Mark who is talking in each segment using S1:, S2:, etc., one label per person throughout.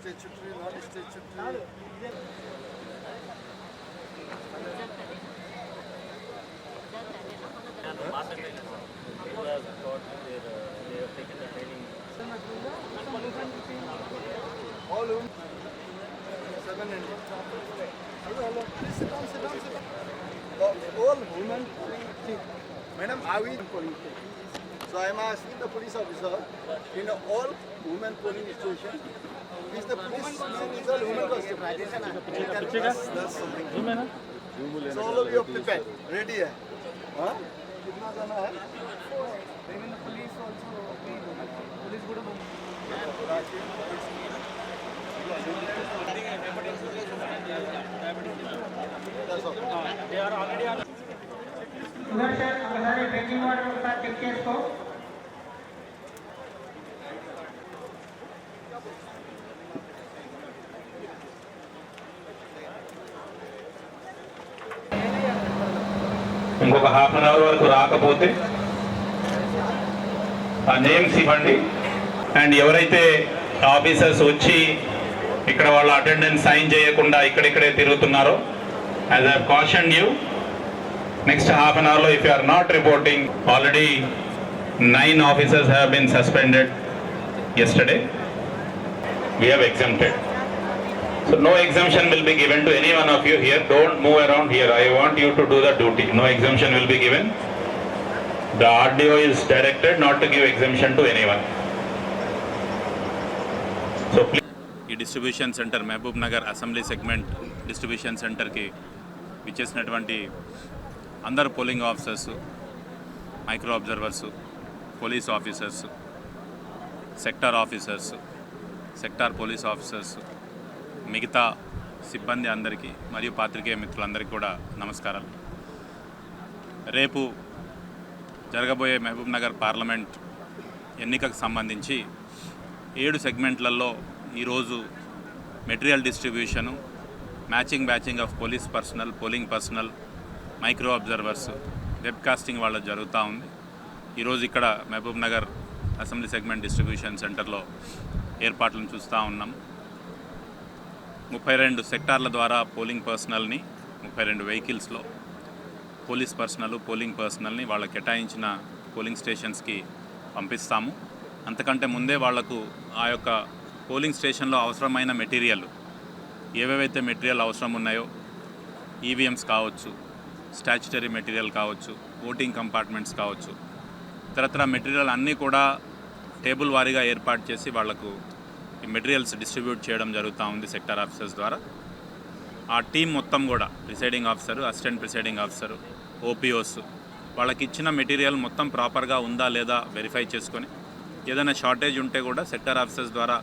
S1: statutory, non-statutory. All women. 700. Hello. Please sit down, sit down, sit down. All women. Madam, are we polling station? So I am asking the police officer in all women polling station. Is the police is all women constable? That's something. So all of you are prepared. Ready है? हाँ? कितना जाना है? Even the police also. Police good हो. That's all. They are already on.
S2: उधर से हमारे drinking water के साथ टेक केयर को
S3: ఇంకొక హాఫ్ అన్ అవర్ వరకు రాకపోతే ఆ నేమ్స్ ఇవ్వండి. అండ్ ఎవరైతే ఆఫీసర్స్ వచ్చి ఇక్కడ వాళ్ళ అటెండెన్స్ సైన్ చేయకుండా ఇక్కడిక్కడే తిరుగుతున్నారో, as I caution you, next half an అవర్లో if you are not reporting, already 9 officers have been suspended yesterday. We have exempted. So no exemption will be given to any one of you here. Don't move around here. I want you to do the duty. No exemption will be given. The RDO is directed not to give exemption to anyone. So please.
S4: ఈ distribution centre Mahabubnagar assembly segment distribution సెంటర్కి విచ్చేసినటువంటి అందరు polling officers, micro observers, police officers, sector officers, sector police officers, మిగతా సిబ్బంది అందరికీ మరియు పాత్రికేయ మిత్రులందరికీ కూడా నమస్కారాలు. రేపు జరగబోయే మహబూబ్ నగర్ పార్లమెంట్ ఎన్నికకు సంబంధించి 7 సెగ్మెంట్లలో ఈరోజు material distribution, batching of police personnel, polling personnel, micro observers, webcasting వాళ్ళ జరుగుతూ ఉంది. ఈరోజు ఇక్కడ Mahabubnagar assembly segment distribution సెంటర్లో ఏర్పాట్లను చూస్తూ ఉన్నాం. 32 సెక్టార్ల ద్వారా పోలింగ్ పర్సనల్ని, 32 వెహికల్స్లో పోలీస్ పర్సనల్, పోలింగ్ పర్సనల్ని వాళ్ళ కేటాయించిన పోలింగ్ స్టేషన్స్కి పంపిస్తాము. అంతకంటే ముందే వాళ్లకు ఆ యొక్క పోలింగ్ స్టేషన్లో అవసరమైన మెటీరియల్, ఏవేవైతే మెటీరియల్ అవసరం ఉన్నాయో, ఈవీఎంస్ కావచ్చు, స్టాచ్యుటరీ మెటీరియల్ కావచ్చు, ఓటింగ్ కంపార్ట్మెంట్స్ కావచ్చు, ఇతరత్ర మెటీరియల్ అన్నీ కూడా టేబుల్ వారీగా ఏర్పాటు చేసి వాళ్లకు ఈ మెటీరియల్స్ డిస్ట్రిబ్యూట్ చేయడం జరుగుతూ ఉంది సెక్టార్ ఆఫీసర్స్ ద్వారా. ఆ టీం మొత్తం కూడా presiding officer, assistant presiding officer, OPOs వాళ్ళకి ఇచ్చిన మెటీరియల్ మొత్తం ప్రాపర్గా ఉందా లేదా వెరిఫై చేసుకొని, ఏదైనా షార్టేజ్ ఉంటే కూడా సెక్టార్ ఆఫీసర్స్ ద్వారా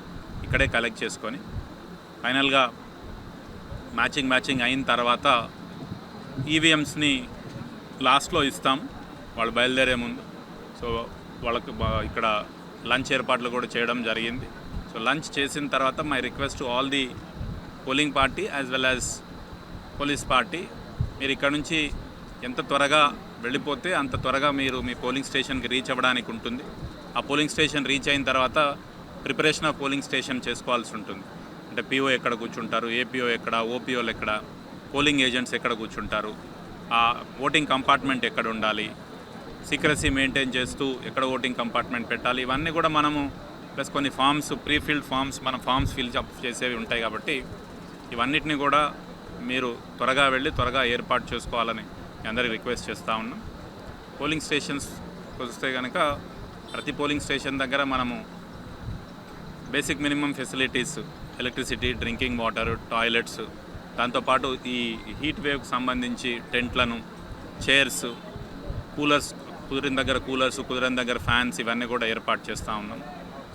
S4: ఇక్కడే కలెక్ట్ చేసుకొని ఫైనల్గా మ్యాచింగ్ అయిన తర్వాత ఈవీఎంస్ని లాస్ట్లో ఇస్తాం వాళ్ళు బయలుదేరే ముందు. సో వాళ్ళకు ఇక్కడ లంచ్ ఏర్పాట్లు కూడా చేయడం జరిగింది. సో లంచ్ చేసిన తర్వాత my request to all the polling party as well as police party, మీరు ఇక్కడ నుంచి ఎంత త్వరగా వెళ్ళిపోతే అంత త్వరగా మీరు మీ పోలింగ్ స్టేషన్కి రీచ్ అవ్వడానికి ఉంటుంది. ఆ పోలింగ్ స్టేషన్ రీచ్ అయిన తర్వాత ప్రిపరేషన్ ఆఫ్ పోలింగ్ స్టేషన్ చేసుకోవాల్సి ఉంటుంది. అంటే పీఓ ఎక్కడ కూర్చుంటారు, ఏపీఓ ఎక్కడ, ఓపీఓలు ఎక్కడ, పోలింగ్ ఏజెంట్స్ ఎక్కడ కూర్చుంటారు, ఆ ఓటింగ్ కంపార్ట్మెంట్ ఎక్కడ ఉండాలి, సీక్రసీ మెయింటైన్ చేస్తూ ఎక్కడ ఓటింగ్ కంపార్ట్మెంట్ పెట్టాలి, ఇవన్నీ కూడా మనము ప్లస్ కొన్ని ఫామ్స్, ప్రీఫిల్డ్ ఫామ్స్, మనం ఫామ్స్ ఫిల్అప్ చేసేవి ఉంటాయి. కాబట్టి ఇవన్నిటిని కూడా మీరు త్వరగా వెళ్ళి త్వరగా ఏర్పాటు చేసుకోవాలని అందరికీ రిక్వెస్ట్ చేస్తూ ఉన్నాం. పోలింగ్ స్టేషన్స్ వస్తే కనుక ప్రతి పోలింగ్ స్టేషన్ దగ్గర మనము basic minimum facilities, electricity, drinking water, toilets, దాంతోపాటు ఈ హీట్ వేవ్కి సంబంధించి టెంట్లను, చైర్స్, కూలర్స్, కుదిరిన దగ్గర కూలర్స్, కుదిరిన దగ్గర ఫ్యాన్స్, ఇవన్నీ కూడా ఏర్పాటు చేస్తూ ఉన్నాం.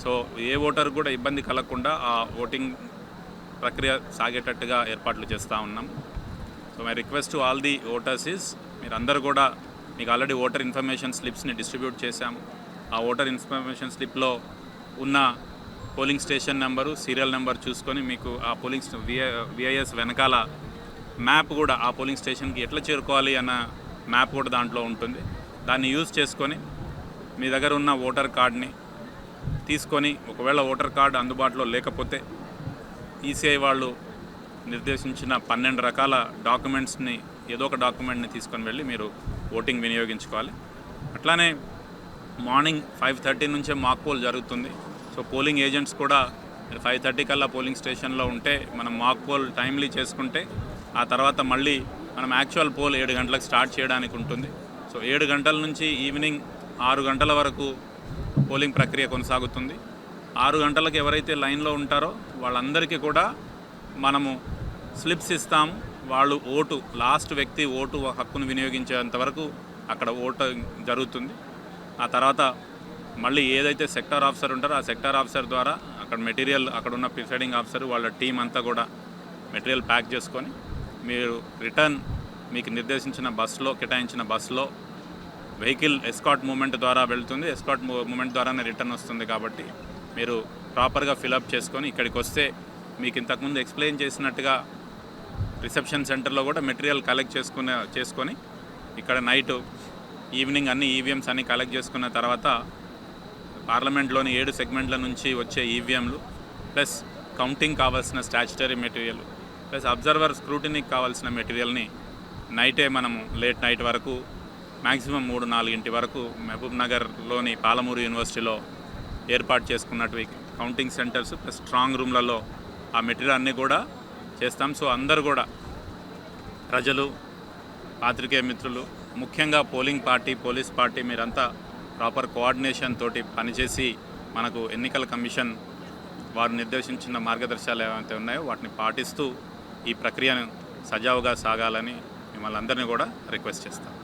S4: సో ఏ ఓటర్ కూడా ఇబ్బంది కలగకుండా ఆ ఓటింగ్ ప్రక్రియ సాగేటట్టుగా ఏర్పాట్లు చేస్తూ ఉన్నాం. So my request to all the voters is, మీరందరూ కూడా, మీకు ఆల్రెడీ ఓటర్ ఇన్ఫర్మేషన్ స్లిప్స్ని డిస్ట్రిబ్యూట్ చేశాము. ఆ ఓటర్ ఇన్ఫర్మేషన్ స్లిప్లో ఉన్న polling station number, serial number చూసుకొని మీకు ఆ పోలింగ్ విఐఎస్ వెనకాల మ్యాప్ కూడా, ఆ పోలింగ్ స్టేషన్కి ఎట్లా చేరుకోవాలి అన్న మ్యాప్ కూడా దాంట్లో ఉంటుంది. దాన్ని యూజ్ చేసుకొని మీ దగ్గర ఉన్న ఓటర్ కార్డ్ని తీసుకొని, ఒకవేళ ఓటర్ కార్డు అందుబాటులో లేకపోతే ఈసీఐ వాళ్ళు నిర్దేశించిన 12 రకాల డాక్యుమెంట్స్ని ఏదో ఒక డాక్యుమెంట్ని తీసుకొని వెళ్ళి మీరు ఓటింగ్ వినియోగించుకోవాలి. అట్లానే మార్నింగ్ 5:30 నుంచే మాక్ పోల్ జరుగుతుంది. సో పోలింగ్ ఏజెంట్స్ కూడా 5:30 కల్లా పోలింగ్ స్టేషన్లో ఉంటే మనం మాక్ పోల్ టైమ్లీ చేసుకుంటే ఆ తర్వాత మళ్ళీ మనం యాక్చువల్ పోల్ 7 గంటలకు స్టార్ట్ చేయడానికి ఉంటుంది. సో 7 గంటల నుంచి ఈవినింగ్ 6 గంటల వరకు పోలింగ్ ప్రక్రియ కొనసాగుతుంది. 6 గంటలకు ఎవరైతే లైన్లో ఉంటారో వాళ్ళందరికీ కూడా మనము స్లిప్స్ ఇస్తాము. వాళ్ళు ఓటు లాస్ట్ వ్యక్తి ఓటు హక్కును వినియోగించేంత వరకు అక్కడ ఓటు జరుగుతుంది. ఆ తర్వాత మళ్ళీ ఏదైతే సెక్టార్ ఆఫీసర్ ఉంటారో ఆ సెక్టార్ ఆఫీసర్ ద్వారా అక్కడ మెటీరియల్ అక్కడ ఉన్న ప్రిసైడింగ్ ఆఫీసర్ వాళ్ళ టీం అంతా కూడా మెటీరియల్ ప్యాక్ చేసుకొని మీరు రిటర్న్ మీకు నిర్దేశించిన బస్సులో కేటాయించిన బస్సులో వెహికల్ ఎస్కాట్ మూమెంట్ ద్వారా వెళ్తుంది. ఎస్కాట్ మూమెంట్ ద్వారానే రిటర్న్ వస్తుంది. కాబట్టి మీరు ప్రాపర్గా ఫిలప్ చేసుకొని ఇక్కడికి వస్తే మీకు ఇంతకుముందు ఎక్స్ప్లెయిన్ చేసినట్టుగా రిసెప్షన్ సెంటర్లో కూడా మెటీరియల్ కలెక్ట్ చేసుకొని ఇక్కడ నైట్ ఈవినింగ్ అన్ని ఈవీఎంస్ అన్ని కలెక్ట్ చేసుకున్న తర్వాత పార్లమెంట్లోని 7 సెగ్మెంట్ల నుంచి వచ్చే ఈవీఎంలు ప్లస్ కౌంటింగ్ కావాల్సిన స్టాచ్యుటరీ మెటీరియల్ ప్లస్ అబ్జర్వర్ స్క్రూటినీకి కావాల్సిన మెటీరియల్ని నైటే మనము లేట్ నైట్ వరకు మ్యాక్సిమం 3-4 వరకు మహబూబ్ నగర్లోని పాలమూరు యూనివర్సిటీలో ఏర్పాటు చేసుకున్నట్టు కౌంటింగ్ సెంటర్స్ ప్లస్ స్ట్రాంగ్ రూమ్లలో ఆ మెటీరియల్ అన్నీ కూడా చేస్తాం. సో అందరూ కూడా ప్రజలు, పాత్రికేయ మిత్రులు, ముఖ్యంగా పోలింగ్ పార్టీ, పోలీస్ పార్టీ మీరంతా ప్రాపర్ కోఆర్డినేషన్ తోటి పనిచేసి మనకు ఎన్నికల కమిషన్ వారు నిర్దేశించిన మార్గదర్శకాలు ఏవైతే ఉన్నాయో వాటిని పాటిస్తూ ఈ ప్రక్రియను సజావుగా సాగాలని మిమ్మల్ని అందరినీ కూడా రిక్వెస్ట్ చేస్తాం.